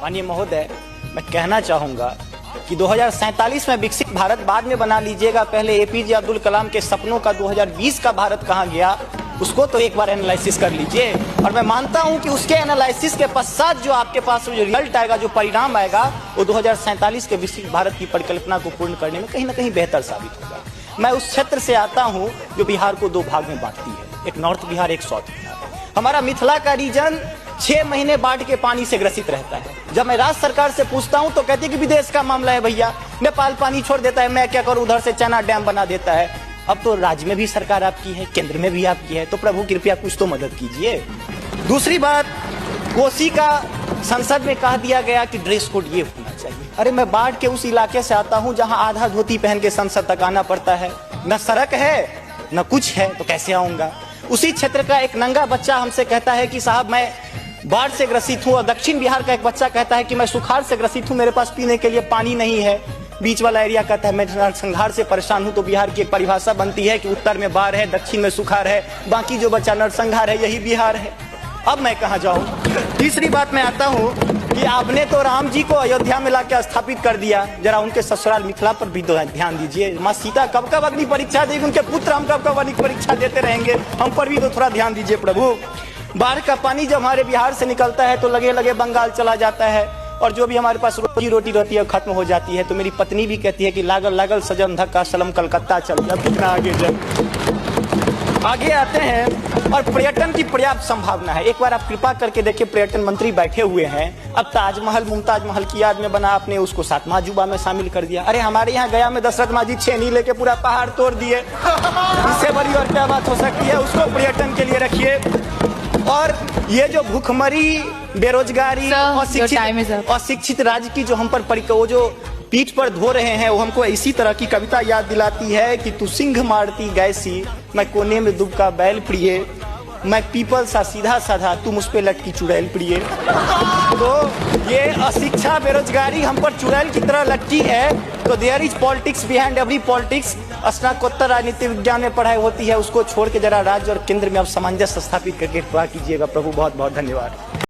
माननीय महोदय, मैं कहना चाहूँगा कि 2047 में विकसित भारत बाद में बना लीजिएगा, पहले एपीजे अब्दुल कलाम के सपनों का 2020 का भारत कहाँ गया उसको तो एक बार एनालिसिस कर लीजिए। और मैं मानता हूं कि उसके एनालिसिस के पश्चात जो आपके पास जो रिजल्ट आएगा, जो परिणाम आएगा, वो 2047 के विकसित भारत की परिकल्पना को पूर्ण करने में कहीं ना कहीं बेहतर साबित होगा। मैं उस क्षेत्र से आता हूं जो बिहार को दो भाग में बांटती है, एक नॉर्थ बिहार, एक साउथ बिहार। हमारा मिथिला का रीजन 6 महीने बाढ़ के पानी से ग्रसित रहता है। जब मैं राज्य सरकार से पूछता हूं तो कहती है कि विदेश का मामला है भैया, नेपाल पानी छोड़ देता है, मैं क्या करूं, उधर से चना डैम बना देता है। अब तो राज्य में भी सरकार आपकी है, केंद्र में भी आपकी है, तो प्रभु कृपया कुछ तो मदद कीजिए। दूसरी बात, कोसी का संसद में कह दिया गया कि ड्रेस कोड ये होना चाहिए। अरे मैं बाढ़ के उस इलाके से आता हूं जहां आधा धोती पहन के संसद तक आना पड़ता है, न सड़क है न कुछ है, तो कैसे आऊंगा। उसी क्षेत्र का एक नंगा बच्चा हमसे कहता है कि साहब मैं बाढ़ से ग्रसित हूं, और दक्षिण बिहार का एक बच्चा कहता है कि मैं सुखाड़ से ग्रसित हूं, मेरे पास पीने के लिए पानी नहीं है। बीच वाला एरिया कहता है मैं नरसंहार से परेशान हूं। तो बिहार की एक परिभाषा बनती है कि उत्तर में बाढ़ है, दक्षिण में सुखाड़ है, बाकी जो बचा नरसंहार है, यही बिहार है। अब मैं कहां जाऊं। तीसरी बात मैं आता हूं कि आपने तो राम जी को अयोध्या में लाकर स्थापित कर दिया, जरा उनके ससुराल मिथिला पर भी ध्यान दीजिए। माँ सीता कब कब अग्नि परीक्षा देगी, उनके पुत्र हम कब कब अग्नि परीक्षा देते रहेंगे, हम पर भी तो थोड़ा ध्यान दीजिए प्रभु। बाढ़ का पानी जब हमारे बिहार से निकलता है तो लगे लगे बंगाल चला जाता है, और जो भी हमारे पास रोजी रोटी रहती है खत्म हो जाती है। तो मेरी पत्नी भी कहती है कि लागल लागल सजन धक्का सलम कलकत्ता चल गया, कितना आगे जाए। आगे आते हैं, और पर्यटन की पर्याप्त संभावना है। एक बार आप कृपा करके देखिए, पर्यटन मंत्री बैठे हुए हैं, अब ताजमहल मुमताज महल की याद में बना, आपने उसको 7वां अजूबा में शामिल कर दिया। अरे हमारे यहाँ गया में दशरथ मांझी छेनी लेके पूरा पहाड़ तोड़ दिए, इससे बड़ी और क्या बात हो सकती है। उसको पर्यटन के लिए रखिए। और ये जो भूखमरी, बेरोजगारी, अशिक्षित राज्य की जो हम पर वो जो पीठ पर धो रहे हैं, वो हमको इसी तरह की कविता याद दिलाती है कि तू सिंह मारती गैसी, मैं कोने में दुबका बैल प्रिय, मैं पीपल सा सीधा साधा, तू मुझ पे लटकी चुड़ैल प्रिय। तो ये अशिक्षा, बेरोजगारी हम पर चुड़ैल की तरह लटकी है। तो there is politics behind every politics. स्नातकोत्तर राजनीति विज्ञान में पढ़ाई होती है, उसको छोड़ के जरा राज्य और केंद्र में अब सामंजस्य स्थापित करके कीजिएगा प्रभु। बहुत बहुत धन्यवाद।